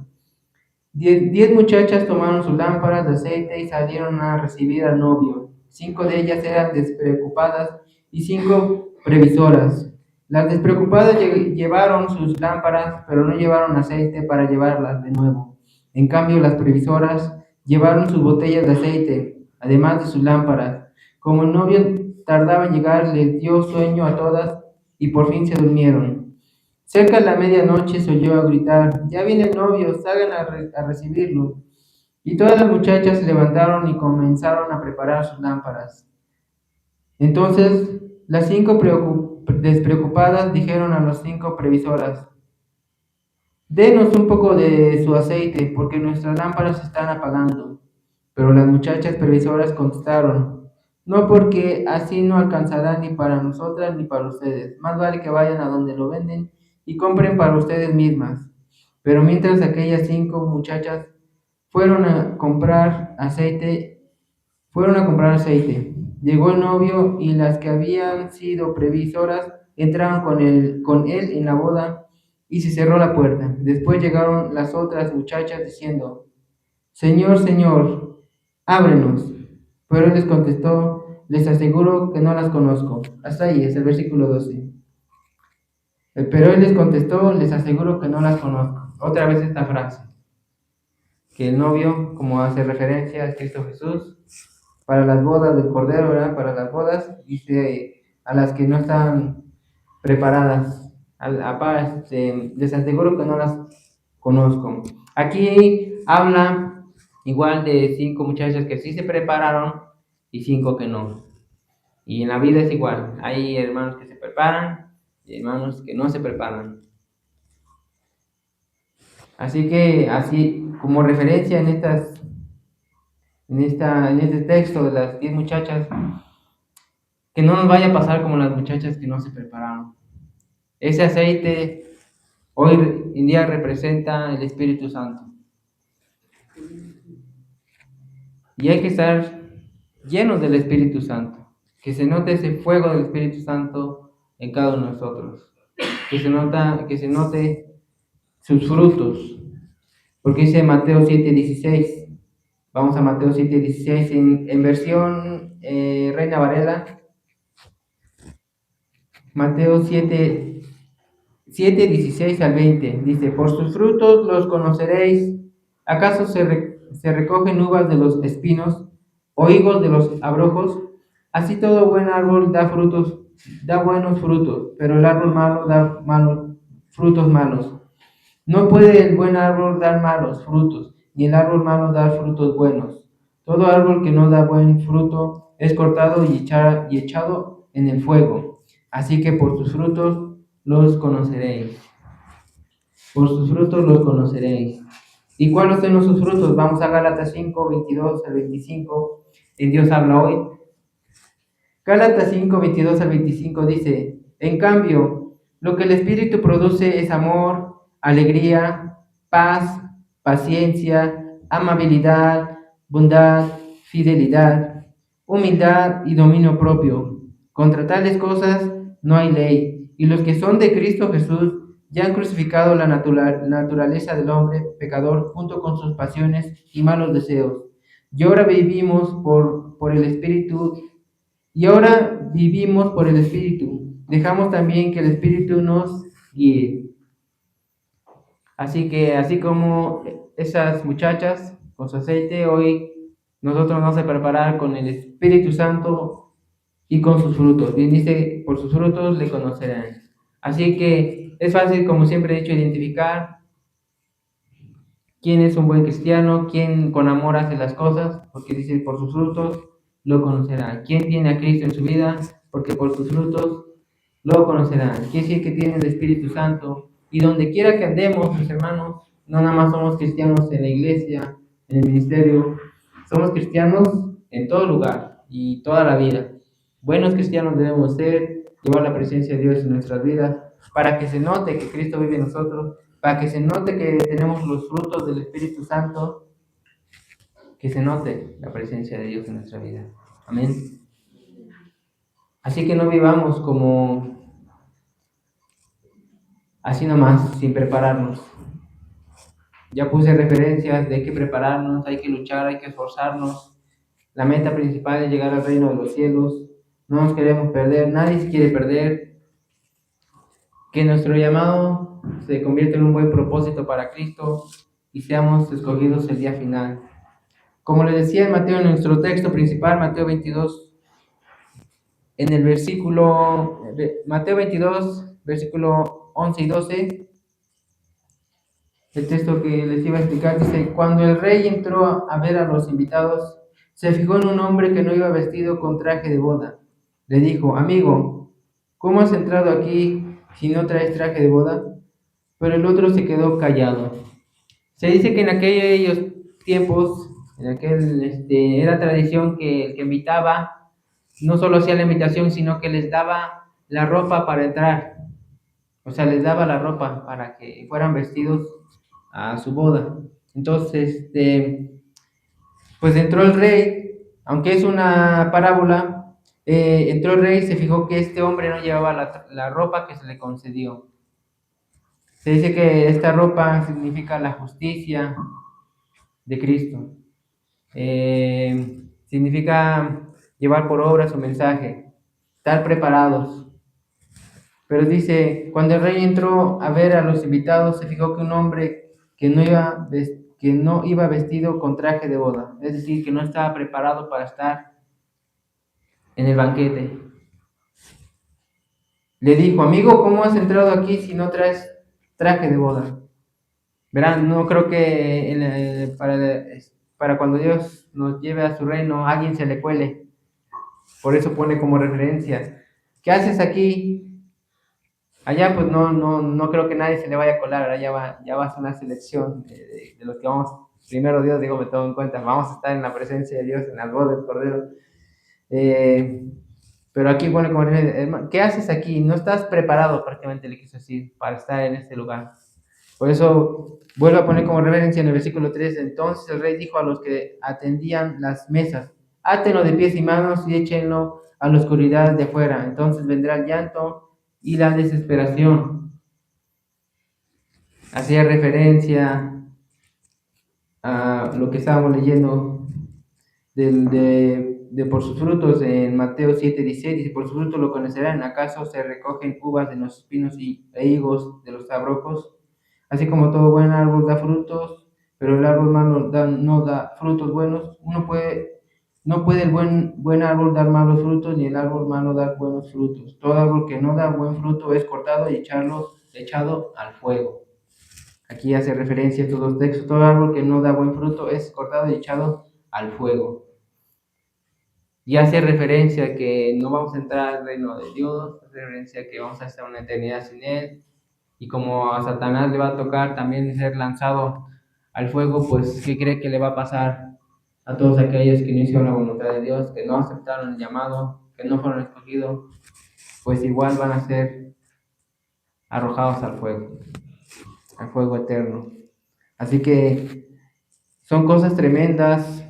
10 muchachas tomaron sus lámparas de aceite y salieron a recibir al novio. 5 de ellas eran despreocupadas y 5 previsoras. Las despreocupadas llevaron sus lámparas, pero no llevaron aceite para llevarlas de nuevo. En cambio, las previsoras llevaron sus botellas de aceite, además de sus lámparas. Como el novio tardaba en llegar, les dio sueño a todas y por fin se durmieron. Cerca de la medianoche se oyó gritar: ya viene el novio, salgan a recibirlo. Y todas las muchachas se levantaron y comenzaron a preparar sus lámparas. Entonces las 5 despreocupadas dijeron a las 5 previsoras: denos un poco de su aceite, porque nuestras lámparas se están apagando. Pero las muchachas previsoras contestaron: no, porque así no alcanzará ni para nosotras ni para ustedes. Más vale que vayan a donde lo venden y compren para ustedes mismas. Pero mientras aquellas 5 muchachas fueron a comprar aceite, llegó el novio y las que habían sido previsoras entraron con él en la boda y se cerró la puerta. Después llegaron las otras muchachas diciendo: Señor, Señor, ábrenos. Pero él les contestó: les aseguro que no las conozco. Hasta ahí es el versículo 12. Pero él les contestó: les aseguro que no las conozco. Otra vez esta frase, que el novio, como hace referencia a Cristo Jesús, para las bodas del Cordero, ¿verdad? Para las bodas, dice a las que no están preparadas, les aseguro que no las conozco. Aquí habla igual de 5 muchachas que sí se prepararon y 5 que no. Y en la vida es igual, hay hermanos que se preparan y hermanos que no se preparan. Así que, así como referencia en este texto de las 10 muchachas, que no nos vaya a pasar como las muchachas que no se prepararon. Ese aceite hoy en día representa el Espíritu Santo. Y hay que estar llenos del Espíritu Santo. Que se note ese fuego del Espíritu Santo en cada uno de nosotros. Que se note sus frutos. Porque dice Mateo 7:16. Vamos a Mateo 7:16 en versión Reina Varela. Mateo 7:16 al 20. Dice: por sus frutos los conoceréis. ¿Acaso se recogen uvas de los espinos o higos de los abrojos? Así todo buen árbol da buenos frutos, pero el árbol malo da frutos malos. No puede el buen árbol dar malos frutos, ni el árbol malo dar frutos buenos. Todo árbol que no da buen fruto es cortado y echado en el fuego. Así que por sus frutos los conoceréis. Por sus frutos los conoceréis. ¿Y cuáles son sus frutos? Vamos a Gálatas 5:22 al 25. En Dios habla hoy. Gálatas 5:22 al 25 dice: en cambio, lo que el Espíritu produce es amor, alegría, paz, paciencia, amabilidad, bondad, fidelidad, humildad y dominio propio. Contra tales cosas no hay ley, y los que son de Cristo Jesús ya han crucificado la naturaleza del hombre pecador junto con sus pasiones y malos deseos. Y ahora vivimos por el Espíritu. Dejamos también que el Espíritu nos guíe. Así que, así como esas muchachas con su aceite, hoy nosotros nos vamos a preparar con el Espíritu Santo y con sus frutos. Bien dice: por sus frutos le conocerán. Así que es fácil, como siempre he dicho, identificar quién es un buen cristiano, quién con amor hace las cosas, porque dice: por sus frutos lo conocerán. ¿Quién tiene a Cristo en su vida? Porque por sus frutos lo conocerán. Quiere decir que tienen el Espíritu Santo. Y donde quiera que andemos, mis hermanos, no nada más somos cristianos en la iglesia, en el ministerio, Somos cristianos en todo lugar y toda la vida. Buenos cristianos debemos ser, llevar la presencia de Dios en nuestras vidas, para que se note que Cristo vive en nosotros, para que se note que tenemos los frutos del Espíritu Santo, que se note la presencia de Dios en nuestra vida. Amén. Así que no vivamos como así nomás, sin prepararnos. Ya puse referencias de hay que prepararnos, hay que luchar, hay que esforzarnos. La meta principal es llegar al reino de los cielos. No nos queremos perder, nadie se quiere perder. Que nuestro llamado se convierta en un buen propósito para Cristo y seamos escogidos el día final. Como les decía en Mateo, en nuestro texto principal, Mateo 22, en el Mateo 22, versículo 11 y 12, el texto que les iba a explicar dice: cuando el rey entró a ver a los invitados, se fijó en un hombre que no iba vestido con traje de boda. Le dijo: amigo, ¿cómo has entrado aquí si no traes traje de boda? Pero el otro se quedó callado. Se dice que en aquellos tiempos, era tradición que el que invitaba no solo hacía la invitación, sino que les daba la ropa para entrar. O sea, les daba la ropa para que fueran vestidos a su boda. Entonces, pues entró el rey, aunque es una parábola, entró el rey y se fijó que este hombre no llevaba la ropa que se le concedió. Se dice que esta ropa significa la justicia de Cristo. Significa llevar por obra su mensaje, estar preparados. Pero dice, cuando el rey entró a ver a los invitados, se fijó que un hombre que no iba vestido con traje de boda, es decir, que no estaba preparado para estar en el banquete. Le dijo: amigo, ¿cómo has entrado aquí si no traes traje de boda? Verán, no creo que para cuando Dios nos lleve a su reino, a alguien se le cuele. Por eso pone como referencia: ¿qué haces aquí? Allá pues no creo que nadie se le vaya a colar. Ahora ya va a ser una selección de los que vamos. Primero Dios, digo, me tomo en cuenta, vamos a estar en la presencia de Dios, en la boda del Cordero. Pero aquí pone como referencia: ¿qué haces aquí? No estás preparado, prácticamente le quiso decir, para estar en este lugar. Por eso vuelvo a poner como referencia en el versículo 3. Entonces el rey dijo a los que atendían las mesas: átenlo de pies y manos y échenlo a la oscuridad de afuera. Entonces vendrá el llanto y la desesperación. Hacía referencia a lo que estábamos leyendo de por sus frutos en Mateo 7:16. Dice: por sus frutos lo conocerán. ¿Acaso se recogen uvas de los espinos e higos de los abrojos? Así como todo buen árbol da frutos, pero el árbol malo no da frutos buenos. No puede el buen árbol dar malos frutos, ni el árbol malo dar buenos frutos. Todo árbol que no da buen fruto es cortado y echado al fuego. Aquí hace referencia a estos dos textos. Todo árbol que no da buen fruto es cortado y echado al fuego. Y hace referencia a que no vamos a entrar al reino de Dios, hace referencia a que vamos a estar una eternidad sin Él. Y como a Satanás le va a tocar también ser lanzado al fuego, pues ¿qué cree que le va a pasar a todos aquellos que no hicieron la voluntad de Dios, que no aceptaron el llamado, que no fueron escogidos? Pues igual van a ser arrojados al fuego eterno. Así que son cosas tremendas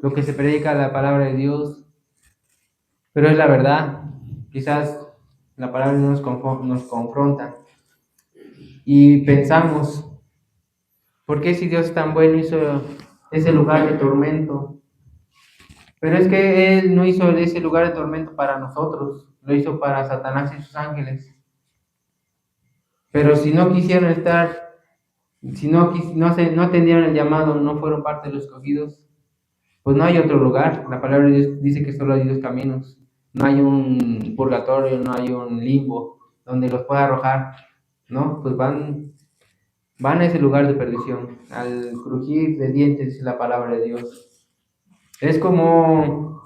lo que se predica la palabra de Dios, pero es la verdad. Quizás la palabra de Dios nos confronta y pensamos: ¿por qué si Dios es tan bueno hizo ese lugar de tormento? Pero es que Él no hizo ese lugar de tormento para nosotros, lo hizo para Satanás y sus ángeles. Pero si no quisieron estar, si no atendieron el llamado, no fueron parte de los escogidos, pues no hay otro lugar. La palabra de Dios dice que solo hay dos caminos. No hay un purgatorio, no hay un limbo donde los pueda arrojar, ¿no? Pues van a ese lugar de perdición, al crujir de dientes, dice la palabra de Dios. Es como,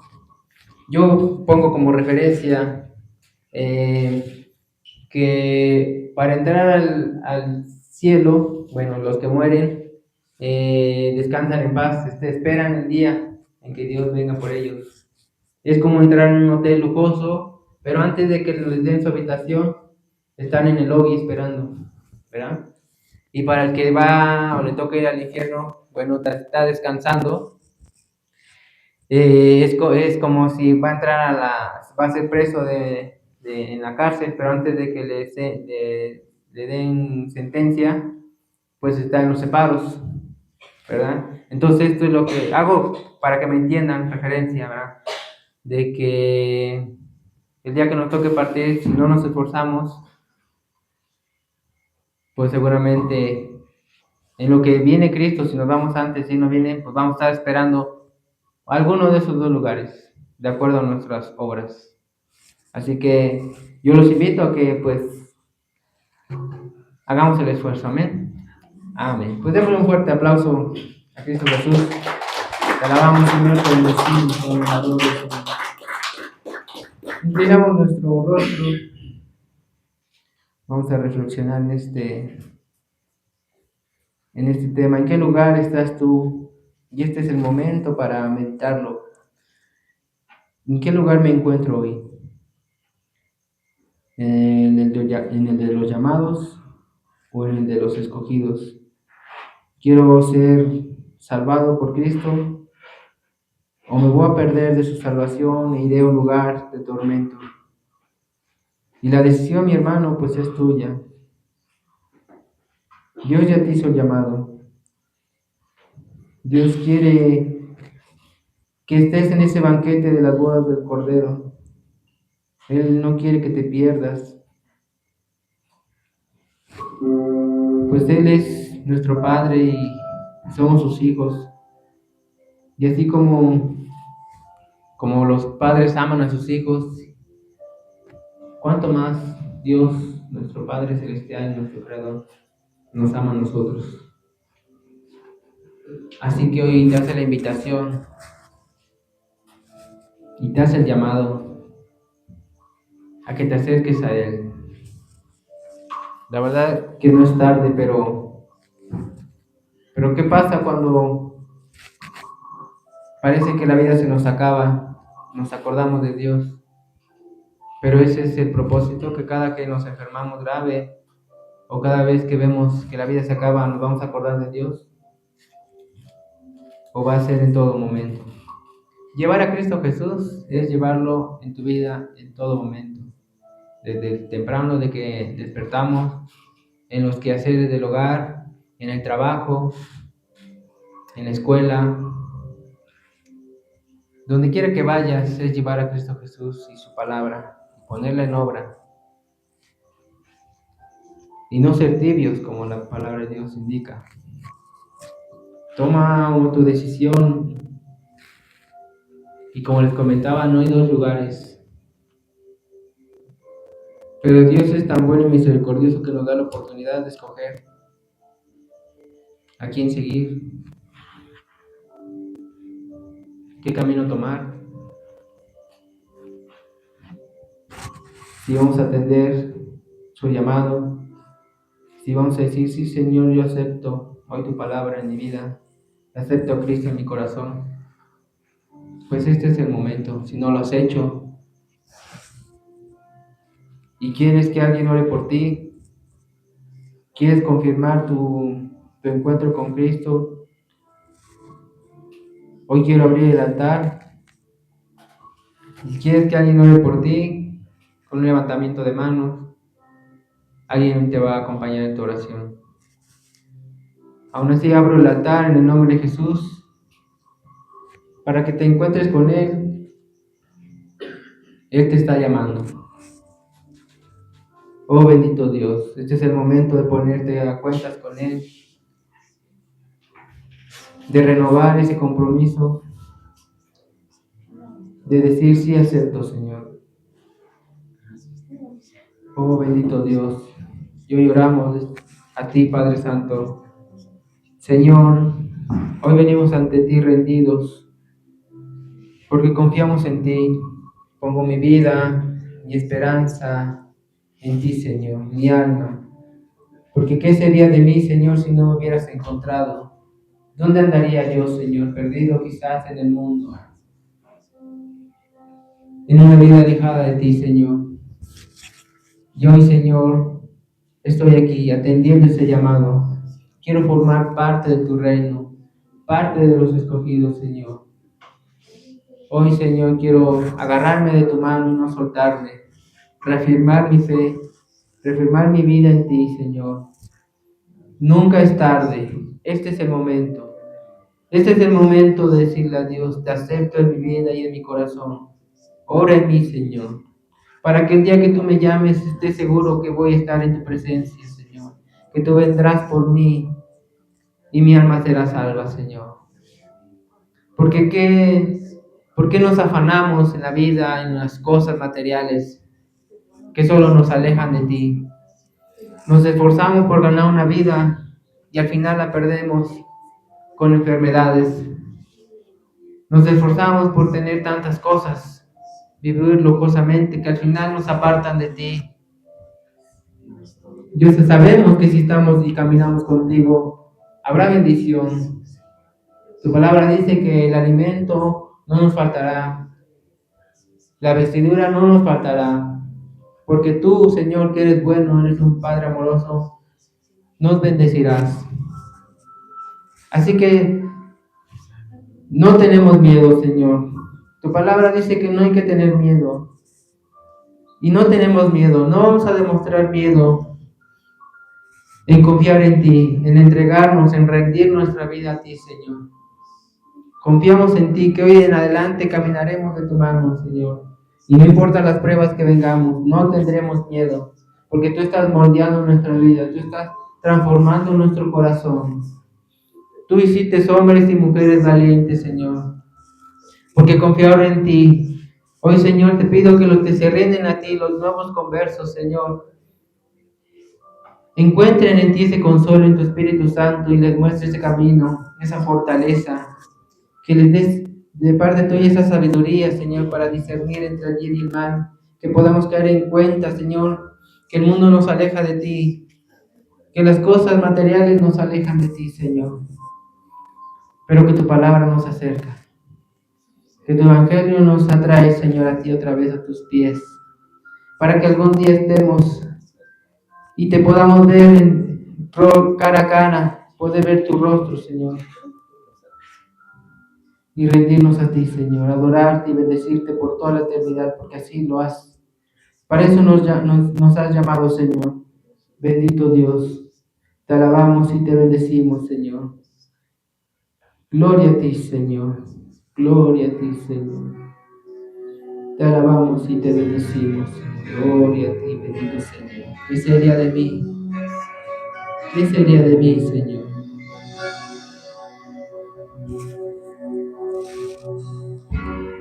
yo pongo como referencia que para entrar al cielo, bueno, los que mueren, descansan en paz, esperan el día en que Dios venga por ellos. Es como entrar en un hotel lujoso, pero antes de que les den su habitación, están en el lobby esperando, ¿verdad? Y para el que va o le toca ir al infierno, bueno, está descansando. Es como si va a entrar va a ser preso en la cárcel, pero antes de que le den sentencia, pues está en los separos, ¿verdad? Entonces esto es lo que hago para que me entiendan, referencia, ¿verdad? De que el día que nos toque partir, si no nos esforzamos, pues seguramente en lo que viene Cristo, si nos vamos antes, si no viene, pues vamos a estar esperando alguno de esos dos lugares, de acuerdo a nuestras obras. Así que yo los invito a que pues hagamos el esfuerzo, amén. Amén. Pues démosle un fuerte aplauso a Cristo Jesús. Te alabamos, Señor, te bendecimos con el adoro, Señor. Inclinamos nuestro rostro. Vamos a reflexionar en este tema. ¿En qué lugar estás tú? Y este es el momento para meditarlo. ¿En qué lugar me encuentro hoy? ¿En el de los llamados o en el de los escogidos? ¿Quiero ser salvado por Cristo o me voy a perder de su salvación e iré a un lugar de tormento? Y la decisión, mi hermano, pues es tuya. Dios ya te hizo el llamado. Dios quiere que estés en ese banquete de las bodas del Cordero. Él no quiere que te pierdas, pues Él es nuestro Padre y somos sus hijos. Y así como los padres aman a sus hijos, ¿cuánto más Dios, nuestro Padre Celestial, nuestro Creador, nos ama a nosotros? Así que hoy te hace la invitación y te hace el llamado a que te acerques a Él. La verdad que no es tarde, pero ¿qué pasa cuando parece que la vida se nos acaba? Nos acordamos de Dios, pero ese es el propósito, que cada que nos enfermamos grave o cada vez que vemos que la vida se acaba, nos vamos a acordar de Dios, o va a ser en todo momento. Llevar a Cristo Jesús es llevarlo en tu vida en todo momento, desde temprano de que despertamos, en los quehaceres del hogar, en el trabajo, en la escuela, donde quiera que vayas, es llevar a Cristo Jesús y su palabra, ponerla en obra, y no ser tibios como la palabra de Dios indica. Toma tu decisión, y como les comentaba, no hay dos lugares, pero Dios es tan bueno y misericordioso que nos da la oportunidad de escoger a quién seguir, qué camino tomar, si vamos a atender su llamado, si vamos a decir: sí, Señor, yo acepto hoy tu palabra en mi vida, acepto a Cristo en mi corazón. Pues este es el momento. Si no lo has hecho y quieres que alguien ore por ti, quieres confirmar tu encuentro con Cristo, hoy quiero abrir el altar. Si quieres que alguien ore por ti, con un levantamiento de manos, alguien te va a acompañar en tu oración. Aún así, abro el altar en el nombre de Jesús para que te encuentres con Él. Él te está llamando. Oh bendito Dios, este es el momento de ponerte a cuentas con Él, de renovar ese compromiso, de decir: sí, acepto, Señor. Oh bendito Dios, y hoy oramos a ti, Padre Santo. Señor, hoy venimos ante ti rendidos, porque confiamos en ti. Pongo mi vida, mi esperanza en ti, Señor, mi alma. Porque ¿qué sería de mí, Señor, si no me hubieras encontrado? ¿Dónde andaría yo, Señor? Perdido quizás en el mundo, en una vida alejada de ti, Señor. Y hoy, Señor, estoy aquí atendiendo ese llamado. Quiero formar parte de tu reino, parte de los escogidos, Señor. Hoy, Señor, quiero agarrarme de tu mano y no soltarme, reafirmar mi fe, reafirmar mi vida en ti, Señor. Nunca es tarde. Este es el momento. Este es el momento de decirle a Dios, te acepto en mi vida y en mi corazón. Ora en mí, Señor, para que el día que tú me llames esté seguro que voy a estar en tu presencia, Señor. Que tú vendrás por mí y mi alma será salva, Señor. Porque ¿por qué nos afanamos en la vida, en las cosas materiales que solo nos alejan de ti? Nos esforzamos por ganar una vida y al final la perdemos con enfermedades. Nos esforzamos por tener tantas cosas, vivir lujosamente, que al final nos apartan de ti. Dios, sabemos que si estamos y caminamos contigo, habrá bendición. Tu palabra dice que el alimento no nos faltará, la vestidura no nos faltará, porque tú, Señor, que eres bueno, eres un Padre amoroso, nos bendecirás. Así que no tenemos miedo, Señor. Tu palabra dice que no hay que tener miedo. Y no tenemos miedo, no vamos a demostrar miedo en confiar en ti, en entregarnos, en rendir nuestra vida a ti, Señor. Confiamos en ti, que hoy en adelante caminaremos de tu mano, Señor. Y no importa las pruebas que vengamos, no tendremos miedo, porque tú estás moldeando nuestra vida, tú estás transformando nuestro corazón. Tú hiciste hombres y mujeres valientes, Señor, porque confiaron en ti. Hoy, Señor, te pido que los que se rinden a ti, los nuevos conversos, Señor, encuentren en ti ese consuelo en tu Espíritu Santo y les muestres ese camino, esa fortaleza, que les des de parte tuya esa sabiduría, Señor, para discernir entre el bien y el mal, que podamos caer en cuenta, Señor, que el mundo nos aleja de ti, que las cosas materiales nos alejan de ti, Señor, pero que tu palabra nos acerca, que tu evangelio nos atrae, Señor, a ti otra vez a tus pies, para que algún día estemos y te podamos ver cara a cara, poder ver tu rostro, Señor, y rendirnos a ti, Señor, adorarte y bendecirte por toda la eternidad, porque así lo has. Para eso nos has llamado, Señor. Bendito Dios, te alabamos y te bendecimos, Señor. Gloria a ti, Señor. Gloria a ti, Señor. Te alabamos y te bendecimos. Gloria a ti, bendito Señor. ¿Qué sería de mí? ¿Qué sería de mí, Señor?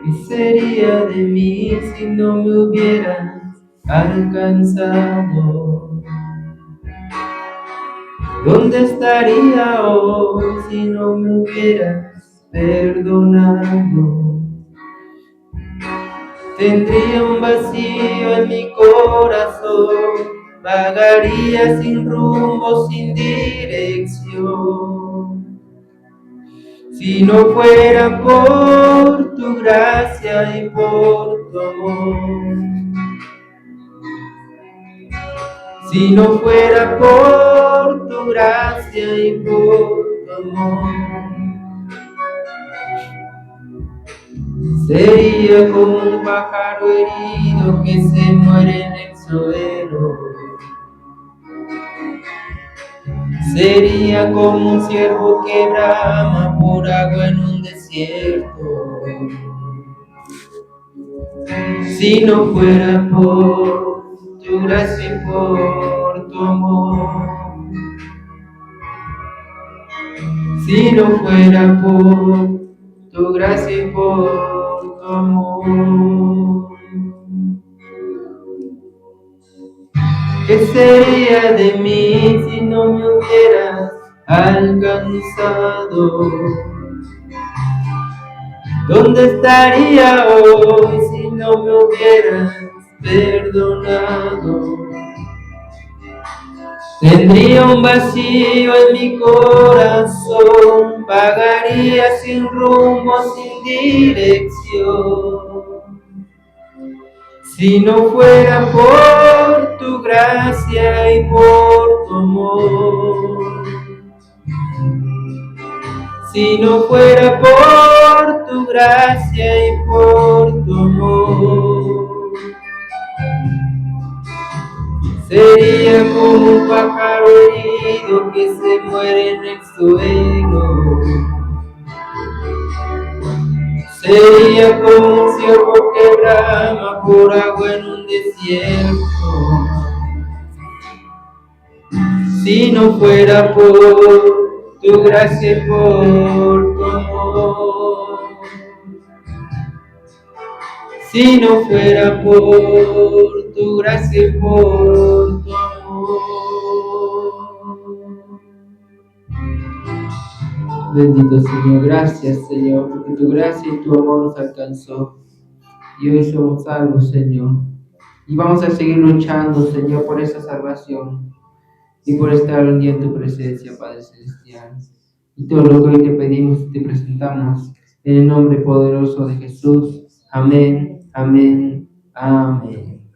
¿Qué sería de mí si no me hubieras alcanzado? ¿Dónde estaría hoy si no me hubieras perdonado? Tendría un vacío en mi corazón, vagaría sin rumbo, sin dirección. Si no fuera por tu gracia y por tu amor, si no fuera por tu gracia y por tu amor, sería como un pájaro herido que se muere en el suelo. Sería como un ciervo que brama por agua en un desierto. Si no fuera por tu gracia y por tu amor, si no fuera por tu gracia y por tu amor, ¿qué sería de mí si no me hubieras alcanzado? ¿Dónde estaría hoy si no me hubieras perdonado? Tendría un vacío en mi corazón, vagaría sin rumbo, sin dirección. Si no fuera por tu gracia y por tu amor. Si no fuera por tu gracia y por tu amor. Sería como un pájaro herido que se muere en el suelo. Sería como un ciervo que brama por agua en un desierto. Si no fuera por tu gracia y por tu amor. Si no fuera por tu gracia y por tu amor. Bendito Señor, gracias Señor, porque tu gracia y tu amor nos alcanzó. Y hoy somos salvos, Señor. Y vamos a seguir luchando, Señor, por esa salvación y por estar un día en tu presencia, Padre Celestial. Y todo lo que hoy te pedimos y te presentamos, en el nombre poderoso de Jesús. Amén, amén, amén.